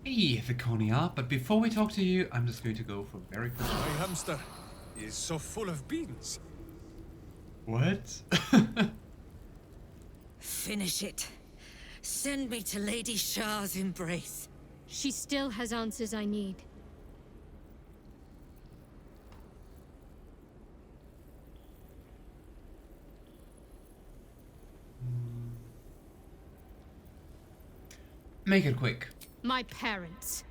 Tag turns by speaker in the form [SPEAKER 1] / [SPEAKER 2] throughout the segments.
[SPEAKER 1] Hey, Viconia, but before we talk to you, I'm just going to go for a very quick.
[SPEAKER 2] My hamster is so full of beans.
[SPEAKER 1] What?
[SPEAKER 3] Finish it. Send me to Lady Shah's embrace.
[SPEAKER 4] She still has answers I need.
[SPEAKER 1] Make it quick.
[SPEAKER 4] My parents.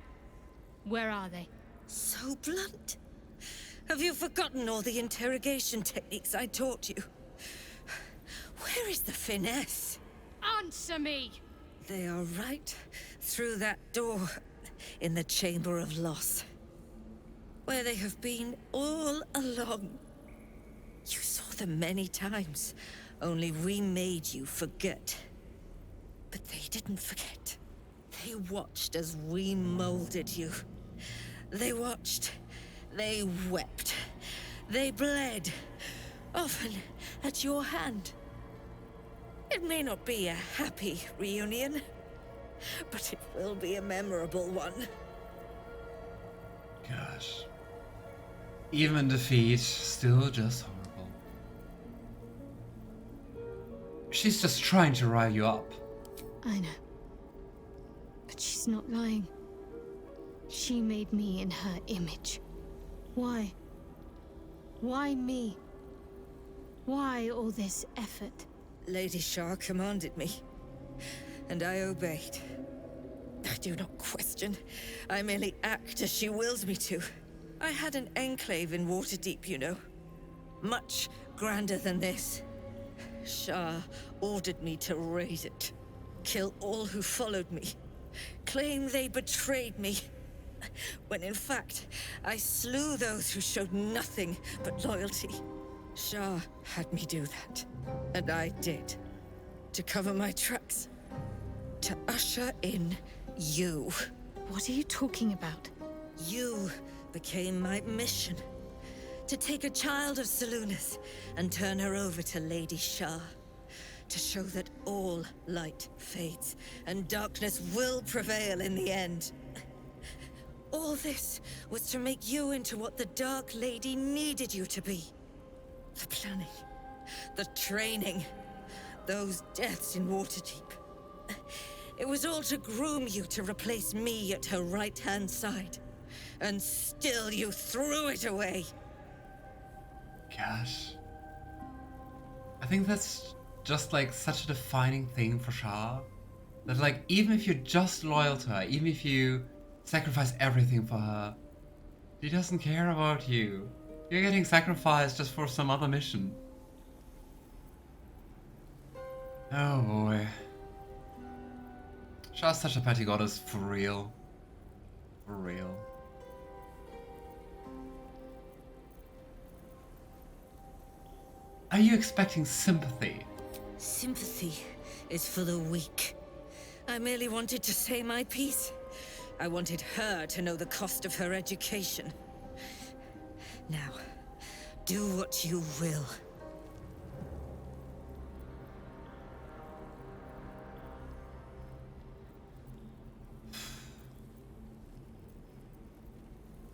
[SPEAKER 4] Where are they?
[SPEAKER 3] So blunt. Have you forgotten all the interrogation techniques I taught you? Where is the finesse?
[SPEAKER 4] Answer me!
[SPEAKER 3] They are right through that door in the Chamber of Loss, where they have been all along. You saw them many times, only we made you forget. But they didn't forget. They watched as we molded you. They watched. They wept. They bled. Often at your hand. It may not be a happy reunion, but it will be a memorable one.
[SPEAKER 1] Gosh. Even in defeat, still just horrible. She's just trying to rile you up.
[SPEAKER 4] I know. But she's not lying. She made me in her image. Why? Why me? Why all this effort?
[SPEAKER 3] Lady Shah commanded me, and I obeyed. I do not question. I merely act as she wills me to. I had an enclave in Waterdeep, you know. Much grander than this. Shah ordered me to raise it. Kill all who followed me. Claim they betrayed me. When in fact, I slew those who showed nothing but loyalty. Shah had me do that. And I did. To cover my tracks. To usher in you.
[SPEAKER 4] What are you talking about?
[SPEAKER 3] You became my mission. To take a child of Selûnes and turn her over to Lady Shah. To show that all light fades and darkness will prevail in the end. All this was to make you into what the Dark Lady needed you to be. The planning, the training, those deaths in Waterdeep. It was all to groom you to replace me at her right-hand side. And still you threw it away.
[SPEAKER 1] Gosh. I think that's just like such a defining thing for Shah. That like, even if you're just loyal to her, even if you sacrifice everything for her, she doesn't care about you. You're getting sacrificed just for some other mission. Oh boy. Shah's such a petty goddess, for real. For real. Are you expecting sympathy?
[SPEAKER 3] Sympathy is for the weak. I merely wanted to say my piece. I wanted her to know the cost of her education. Now, do what you will.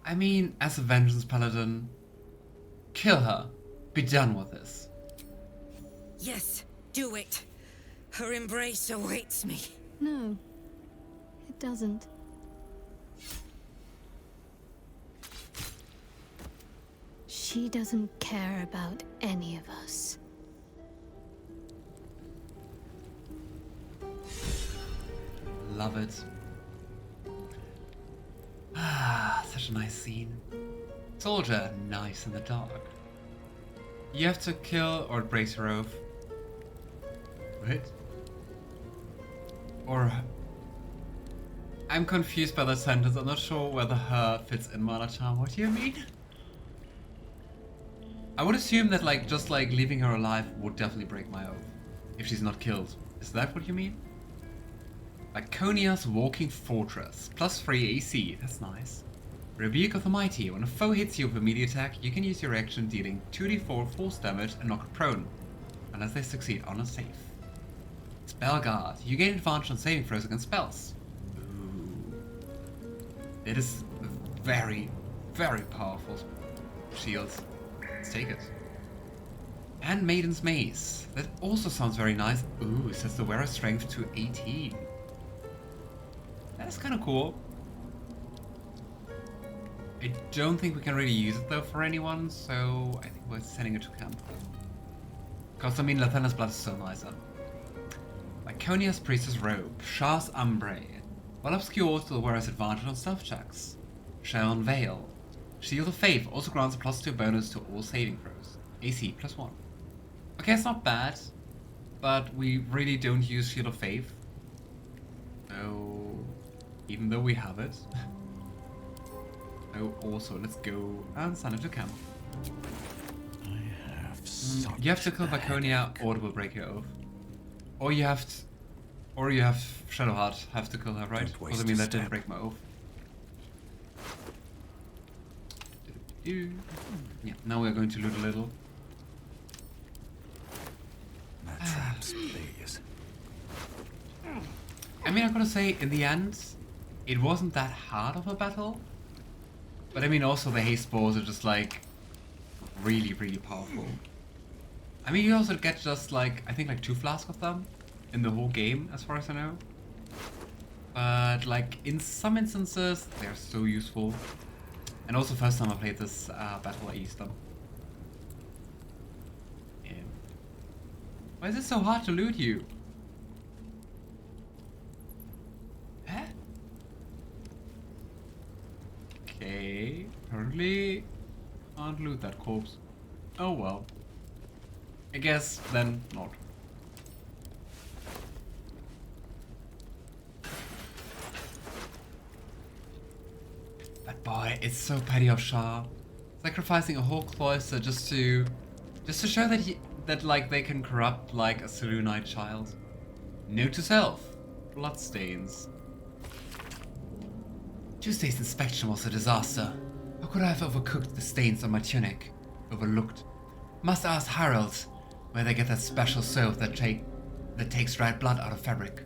[SPEAKER 1] I mean, as a vengeance paladin, kill her. Be done with this.
[SPEAKER 3] Yes, do it. Her embrace awaits me.
[SPEAKER 4] No, it doesn't. She doesn't care about any of us.
[SPEAKER 1] Love it. Ah, such a nice scene. Soldier, nice in the dark. You have to kill or break her oath. What? Or... I'm confused by that sentence. I'm not sure whether her fits in Mana Charm. What do you mean? I would assume that like just like leaving her alive would definitely break my oath. If she's not killed. Is that what you mean? Laconia's Walking Fortress. +3 AC. That's nice. Rebuke of the Mighty. When a foe hits you with a melee attack, you can use your action dealing 2d4 force damage and knock it prone. Unless they succeed on a save. Spell Guard. You gain advantage on saving throws against spells. Ooh. It is very, very powerful shields. Let's take it. And Maiden's Mace. That also sounds very nice. Ooh, it says the wearer's strength to 18. That's kind of cool. I don't think we can really use it though for anyone, so I think we're sending it to camp. Because I mean, Lathena's blood is so nice. Lyconia's Priestess Robe. Shah's Umbre. While obscured, the wearer's advantage on stealth checks. Sharon Veil. Shield of Faith also grants a +2 bonus to all saving throws. AC +1. Okay, it's not bad, but we really don't use Shield of Faith. So, even though we have it. So also, let's go and send it to camp. You have to kill Lyconia or it will break your oath. Or you have Shadowheart have to kill her, right? Because I mean that didn't break my oath. Yeah, now we're going to loot a little.
[SPEAKER 2] Traps, please.
[SPEAKER 1] I mean, I gotta say, in the end, it wasn't that hard of a battle. But I mean, also the haste balls are just like really, really powerful. I mean, you also get just like, I think like 2 flasks of them in the whole game, as far as I know. But like in some instances, they're so useful. And also first time I played this battle, I used them. Yeah. Why is it so hard to loot you? Huh? Okay, apparently can't loot that corpse. Oh well. I guess then not. But boy, it's so petty of Shah. Sacrificing a whole cloister just to show that like they can corrupt like a Selûnite child. Note to self. Bloodstains. Tuesday's inspection was a disaster. How could I have overcooked the stains on my tunic? Overlooked. Must ask Harold where they get that special soap that takes dried blood out of fabric.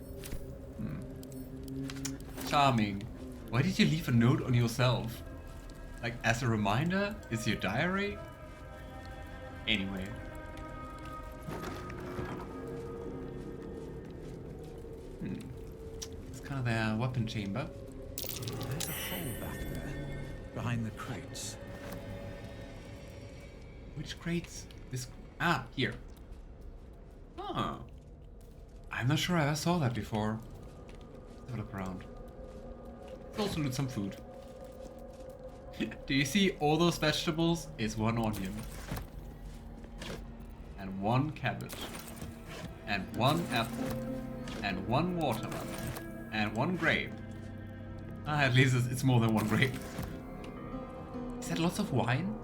[SPEAKER 1] Charming. Why did you leave a note on yourself? Like as a reminder? Is your diary? Anyway. It's kind of their weapon chamber.
[SPEAKER 5] There's a hole back there, behind the crates.
[SPEAKER 1] Which crates? This... Ah, here. Oh. I'm not sure I ever saw that before. Let's have a look around. Let's also loot some food. Do you see all those vegetables? It's 1 onion. And 1 cabbage. And 1 apple. And 1 watermelon. And 1 grape. Ah, at least it's more than 1 grape. Is that lots of wine?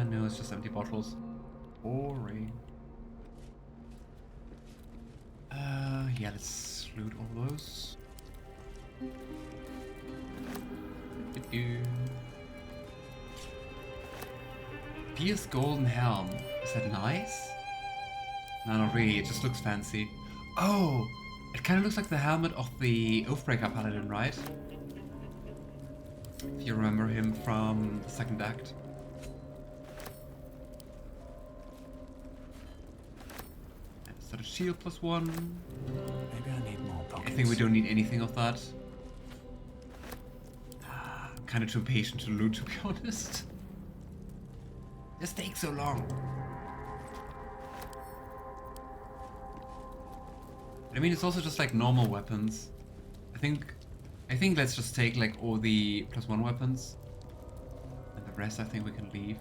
[SPEAKER 1] No, it's just empty bottles. Boring. Yeah, let's loot all those. Pierced golden helm. Is that nice? No, not really. It just looks fancy. Oh! It kind of looks like the helmet of the Oathbreaker Paladin, right? If you remember him from the 2nd act. Is that a shield +1?
[SPEAKER 5] Maybe I need more pockets.
[SPEAKER 1] I think we don't need anything of that. I'm kind of too impatient to loot, to be honest. This takes so long. I mean, it's also just like normal weapons. I think let's just take like all the +1 weapons. And the rest I think we can leave.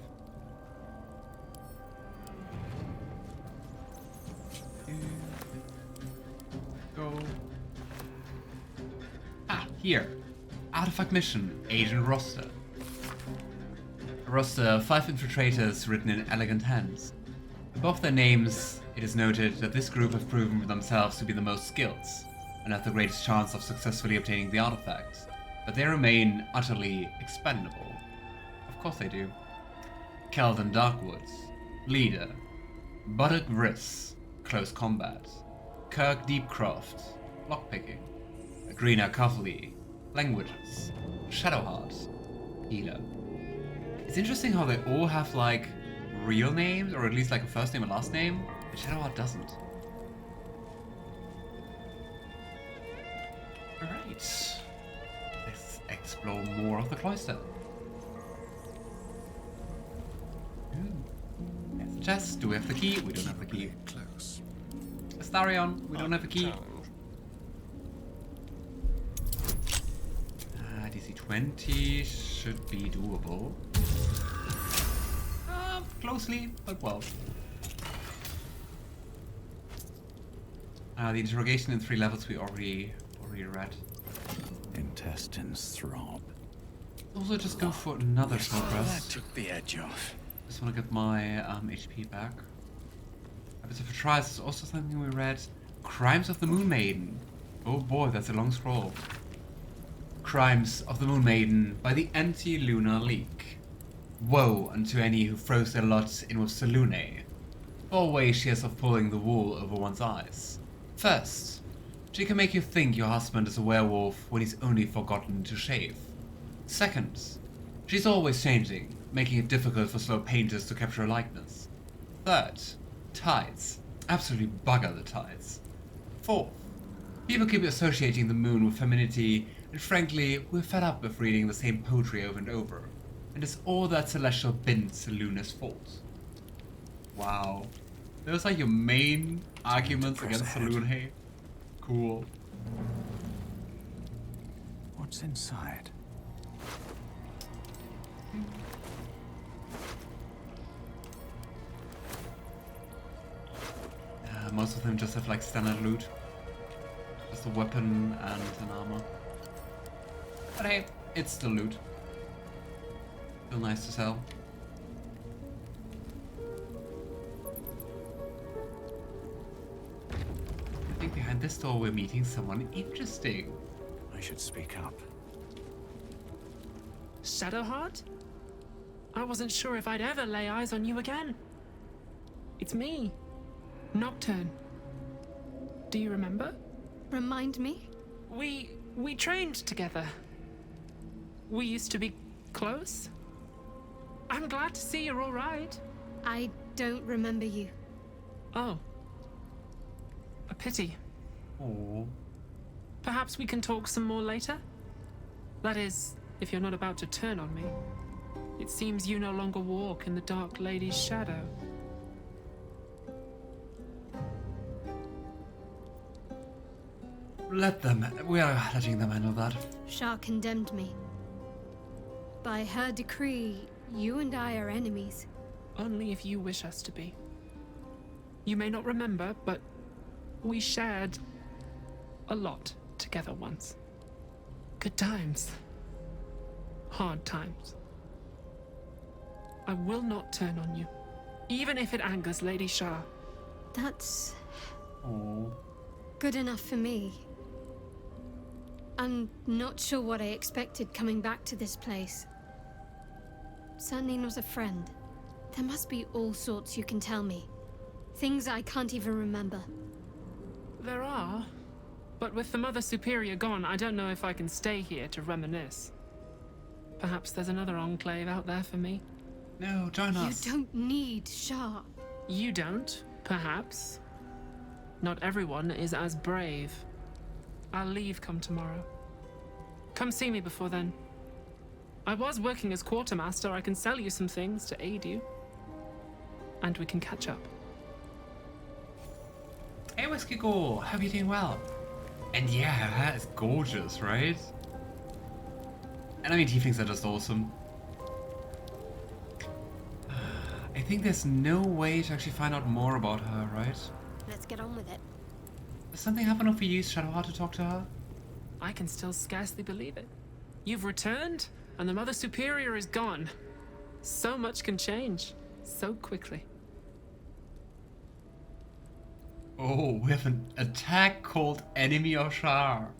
[SPEAKER 1] Go. Ah, here. Artifact mission, Agent Roster. A roster of 5 infiltrators written in elegant hands. Above their names, it is noted that this group have proven themselves to be the most skilled, and have the greatest chance of successfully obtaining the artifact, but they remain utterly expendable. Of course they do. Keldon Darkwoods, Leader. Buddock Vriss, Close Combat. Kirk Deepcroft, Lockpicking. Agrina Cavalry, Languages. Shadowheart, healer. It's interesting how they all have like real names, or at least like a first name and last name, but Shadowheart doesn't. Alright, let's explore more of the cloister. There's a chest. Do we have the key? We don't have the key.
[SPEAKER 2] Close.
[SPEAKER 1] Astarion, we don't have a key. DC 20 should be doable. Closely, but well. The interrogation in 3 levels we already read.
[SPEAKER 2] Intestines throb.
[SPEAKER 1] Also, just go for another short
[SPEAKER 2] That
[SPEAKER 1] rest.
[SPEAKER 2] took the edge off.
[SPEAKER 1] Just want to get my HP back. Habits of a Trials is also something we read. Crimes of the Moon Maiden. Oh boy, that's a long scroll. Crimes of the Moon Maiden by the Anti-Lunar League. Woe unto any who throws their lot in with Selûne. 4 ways she has of pulling the wool over one's eyes. First, she can make you think your husband is a werewolf when he's only forgotten to shave. Second, she's always changing, making it difficult for slow painters to capture a likeness. Third, tides. Absolutely bugger the tides. Fourth, people keep associating the moon with femininity, and frankly, we're fed up with reading the same poetry over and over. And it's all that celestial bint Selûne's fault. Wow. Those are your main arguments against Selûne? Cool.
[SPEAKER 2] What's inside?
[SPEAKER 1] Most of them just have like standard loot. Just a weapon and an armor. But hey, it's still loot. Still nice to sell. I think behind this door we're meeting someone interesting.
[SPEAKER 2] I should speak up.
[SPEAKER 6] Shadowheart? I wasn't sure if I'd ever lay eyes on you again. It's me, Nocturne. Do you remember?
[SPEAKER 4] Remind me?
[SPEAKER 6] We trained together. We used to be close. I'm glad to see you're all right.
[SPEAKER 4] I don't remember you.
[SPEAKER 6] Oh. A pity.
[SPEAKER 1] Oh.
[SPEAKER 6] Perhaps we can talk some more later? That is, if you're not about to turn on me. It seems you no longer walk in the Dark Lady's shadow.
[SPEAKER 1] Let them. We are letting them handle that.
[SPEAKER 4] Shah condemned me. By her decree, you and I are enemies.
[SPEAKER 6] Only if you wish us to be. You may not remember, but we shared a lot together once. Good times. Hard times. I will not turn on you, even if it angers Lady Shah.
[SPEAKER 4] That's
[SPEAKER 1] Oh.
[SPEAKER 4] good enough for me. I'm not sure what I expected coming back to this place. Certainly not a friend. There must be all sorts you can tell me. Things I can't even remember.
[SPEAKER 6] There are, but with the Mother Superior gone, I don't know if I can stay here to reminisce. Perhaps there's another enclave out there for me.
[SPEAKER 1] No, join
[SPEAKER 4] You
[SPEAKER 1] us.
[SPEAKER 4] don't need Shah.
[SPEAKER 6] You don't, perhaps. Not everyone is as brave. I'll leave come tomorrow. Come see me before then. I was working as quartermaster. I can sell you some things to aid you. And we can catch up.
[SPEAKER 1] Hey, Whiskey Go, hope you're doing well. And yeah, her hair is gorgeous, right? And I mean, tieflings are just awesome. I think there's no way to actually find out more about her, right?
[SPEAKER 4] Let's get on with it.
[SPEAKER 1] Does something happen if we use Shadowheart to talk to her?
[SPEAKER 6] I can still scarcely believe it. You've returned, and the Mother Superior is gone. So much can change, so quickly.
[SPEAKER 1] Oh, we have an attack called Enemy of Shar.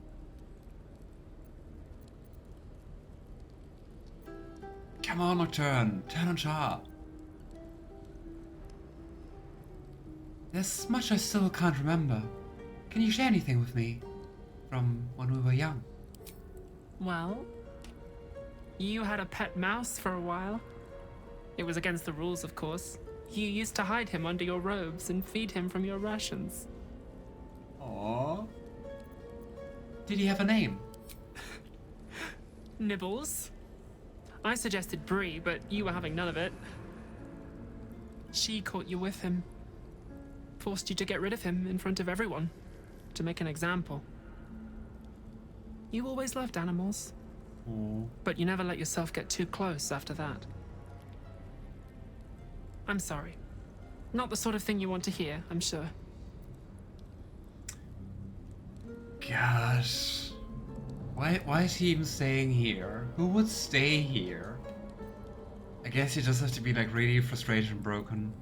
[SPEAKER 1] Come on, Nocturne, turn on Shar. There's much I still can't remember. Can you share anything with me? From when we were young?
[SPEAKER 6] Well, You had a pet mouse for a while. It was against the rules, of course. You used to hide him under your robes and feed him from your rations.
[SPEAKER 1] Aww. Did he have a name?
[SPEAKER 6] Nibbles. I suggested Bree, but you were having none of it. She caught you with him. Forced you to get rid of him in front of everyone. To make an example. You always loved animals.
[SPEAKER 1] Aww.
[SPEAKER 6] But you never let yourself get too close after that. I'm sorry. Not the sort of thing you want to hear, I'm sure.
[SPEAKER 1] Gosh. Why is he even staying here? Who would stay here? I guess you just have to be like really frustrated and broken.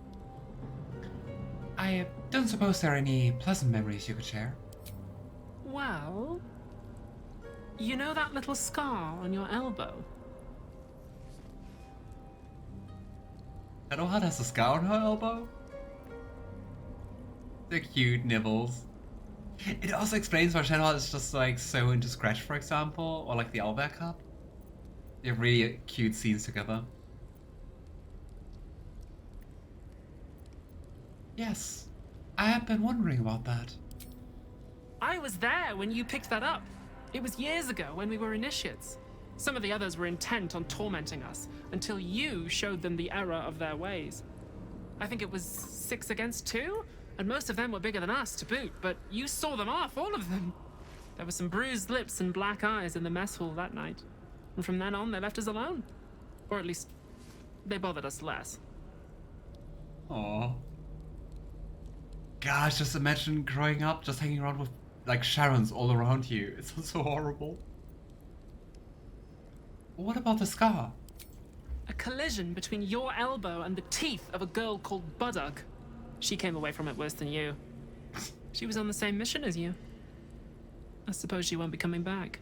[SPEAKER 1] I don't suppose there are any pleasant memories you could share.
[SPEAKER 6] Well... You know that little scar on your elbow?
[SPEAKER 1] Shadowheart has a scar on her elbow? They're cute nibbles. It also explains why Shadowheart is just like so into Scratch, for example, or like the Owlbear Cup. They have really cute scenes together. Yes, I have been wondering about that.
[SPEAKER 6] I was there when you picked that up. It was years ago when we were initiates. Some of the others were intent on tormenting us until you showed them the error of their ways. I think it was 6 against 2, and most of them were bigger than us to boot, but you saw them off, all of them. There were some bruised lips and black eyes in the mess hall that night, and from then on they left us alone. Or at least, they bothered us less.
[SPEAKER 1] Aww. Gosh, just imagine growing up just hanging around with like Sharons all around you. It sounds so horrible. What about the scar?
[SPEAKER 6] A collision between your elbow and the teeth of a girl called Budug. She came away from it worse than you. She was on the same mission as you. I suppose she won't be coming back.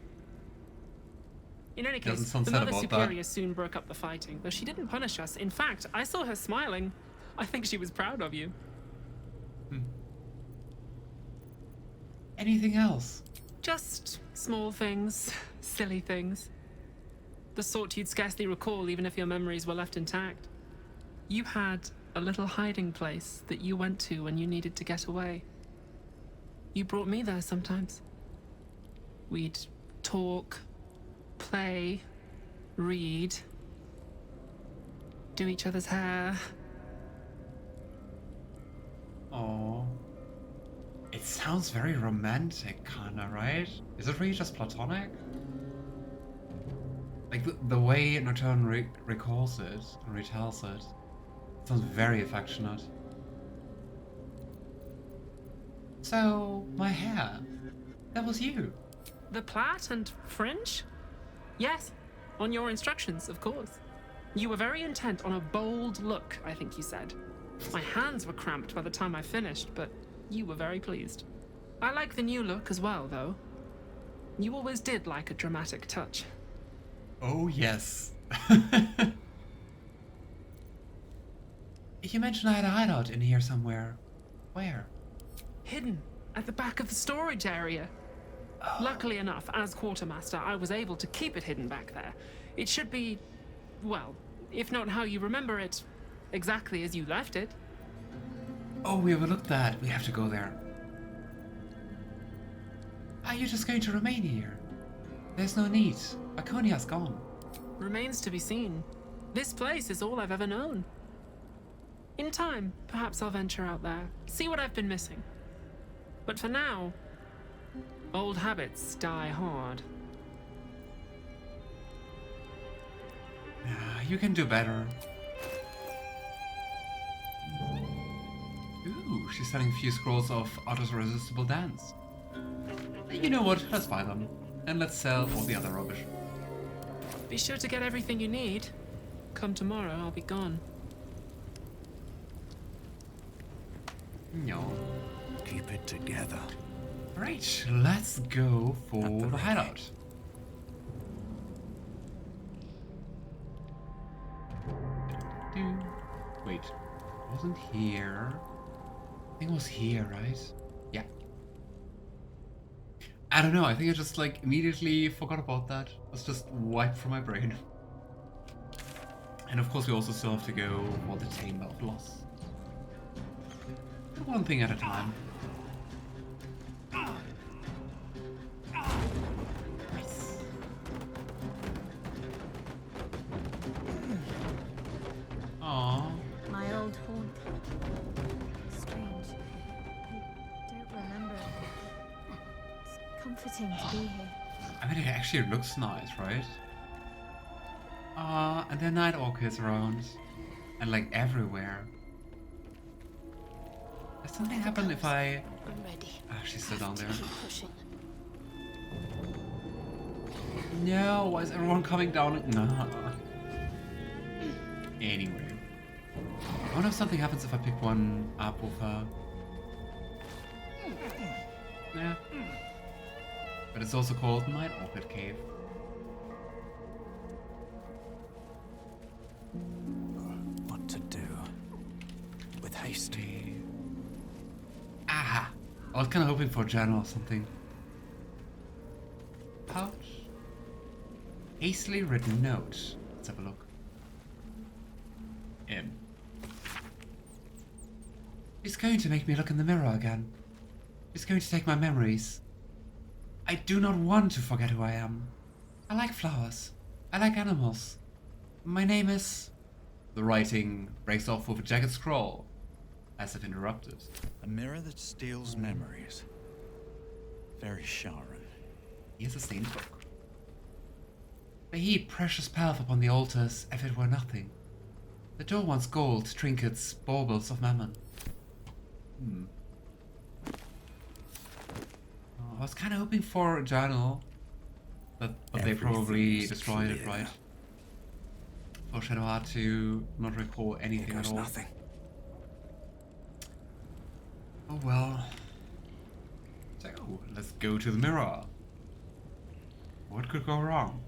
[SPEAKER 6] In any case,
[SPEAKER 1] Doesn't sound
[SPEAKER 6] the
[SPEAKER 1] sad
[SPEAKER 6] Mother
[SPEAKER 1] about
[SPEAKER 6] Superior
[SPEAKER 1] that.
[SPEAKER 6] soon broke up the fighting, though she didn't punish us. In fact, I saw her smiling. I think she was proud of you.
[SPEAKER 1] Anything else?
[SPEAKER 6] Just small things, silly things. The sort you'd scarcely recall even if your memories were left intact. You had a little hiding place that you went to when you needed to get away. You brought me there sometimes. We'd talk, play, read, do each other's hair.
[SPEAKER 1] Oh, it sounds very romantic, kinda, right? Is it really just platonic? Like the way Nocturne recalls it and retells it, sounds very affectionate. So, my hair, that was you.
[SPEAKER 6] The plait and fringe? Yes, on your instructions, of course. You were very intent on a bold look, I think you said. My hands were cramped by the time I finished, but you were very pleased. I like the new look as well, though. You always did like a dramatic touch.
[SPEAKER 1] Oh, yes. You mentioned I had a hideout in here somewhere. Where?
[SPEAKER 6] Hidden at the back of the storage area. Luckily enough, as quartermaster, I was able to keep it hidden back there. It should be, well, if not how you remember it, exactly as you left it.
[SPEAKER 1] Oh, we overlooked that. We have to go there. Are you just going to remain here? There's no need. Iconia's gone.
[SPEAKER 6] Remains to be seen. This place is all I've ever known. In time, perhaps I'll venture out there, see what I've been missing. But for now, old habits die hard.
[SPEAKER 1] You can do better. Ooh, she's selling a few scrolls of Otto's Irresistible Dance. You know what? Let's buy them. And let's sell all the other rubbish.
[SPEAKER 6] Be sure to get everything you need. Come tomorrow, I'll be gone.
[SPEAKER 1] No.
[SPEAKER 2] Keep it together.
[SPEAKER 1] Right, let's go for
[SPEAKER 2] At the
[SPEAKER 1] the
[SPEAKER 2] ready.
[SPEAKER 1] hideout. Wait, it wasn't here. I think it was here, right? Yeah. I don't know, I think I just like immediately forgot about that. It was just wiped from my brain. And of course we also still have to go for the Chamber of Loss. One thing at a time. Nice. Aww.
[SPEAKER 4] My old haunt. Strange. I don't remember. It's comforting to be here.
[SPEAKER 1] I mean, it actually looks nice, right? And there are night orchids around. And like everywhere. Does something happen if I...
[SPEAKER 4] I'm ready.
[SPEAKER 1] Ah, she's still down there.
[SPEAKER 4] Keep pushing.
[SPEAKER 1] No, why is everyone coming down? No. Anyway. I wonder if something happens if I pick one up with her. Yeah. But it's also called Night Orchid Cave.
[SPEAKER 2] What to do? With haste.
[SPEAKER 1] Aha! I was kind of hoping for a journal or something. Pouch. Hastily written note. Let's have a look. M. He's going to make me look in the mirror again. He's going to take my memories. I do not want to forget who I am. I like flowers. I like animals. My name is... The writing breaks off with a jagged scroll, as if interrupted.
[SPEAKER 2] A mirror that steals memories. Very Sharon.
[SPEAKER 1] Here's a stained book. They heap precious pelf upon the altars if it were nothing. The door wants gold, trinkets, baubles of mammon. I was kind of hoping for a journal, but they probably destroyed it, right? For Shadowheart to not recall anything at all.
[SPEAKER 2] Nothing.
[SPEAKER 1] Oh well. So, let's go to the mirror. What could go wrong?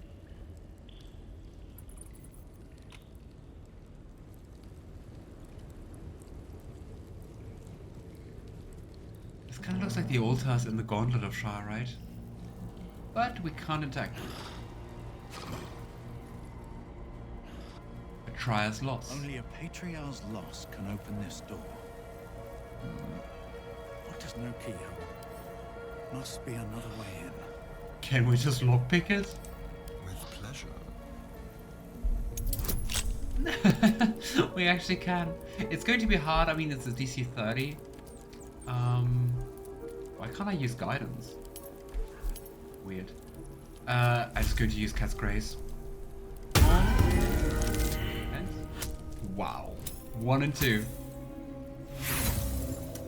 [SPEAKER 1] This kind of looks like the altars in the Gauntlet of Shah, right? But we can't attack them. A trial's loss.
[SPEAKER 2] Only a patriarch's loss can open this door. What does no key hold? Must be another way in.
[SPEAKER 1] Can we just lockpick it?
[SPEAKER 2] With pleasure.
[SPEAKER 1] We actually can. It's going to be hard. I mean, it's a DC 30. Why can't I use guidance? Weird. I'm just going to use Cat's Grace. And wow. 1 and 2.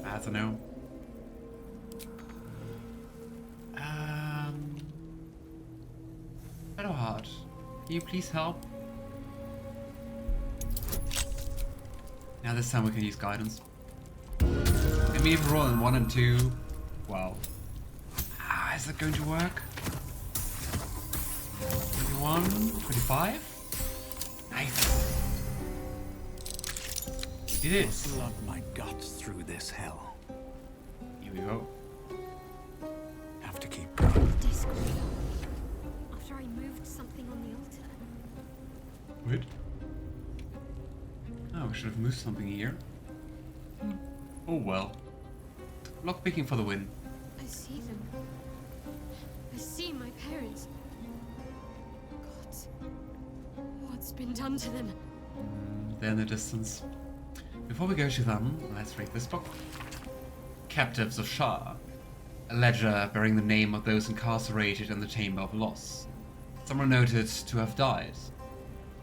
[SPEAKER 1] That's a no. Shadowheart, can you please help? Now this time we can use guidance. Let me even roll in 1 and 2. Wow. Is that going to work? 21, 25? Nice. It is.
[SPEAKER 2] Slug my guts through this hell.
[SPEAKER 1] Here we go.
[SPEAKER 2] Have to keep going.
[SPEAKER 4] Disc after I moved something on the altar.
[SPEAKER 1] Wait. Oh, we should have moved something here. Oh well. Lockpicking for the win.
[SPEAKER 4] I see them. I see my parents. God, what's been done to them?
[SPEAKER 1] They're in the distance. Before we go to them, let's read this book. Captives of Shah. A ledger bearing the name of those incarcerated in the Chamber of Loss. Some are noted to have died.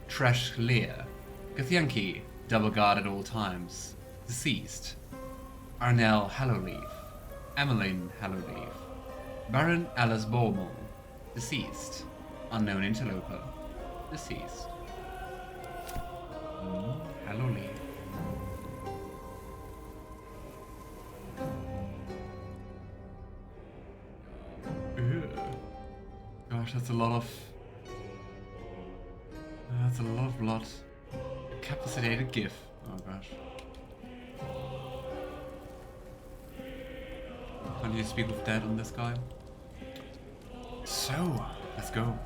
[SPEAKER 1] Tresh Lear. Githyanki, double guard at all times. Deceased. Arnell Hallowleaf. Emmeline Hallowleaf. Baron Alice Bormel. Deceased. Unknown interloper. Deceased. Hallowleaf. Gosh, that's a lot of... that's a lot of blood. Capacitated GIF. Oh gosh. Can't you speak with dead on this guy? So, let's go.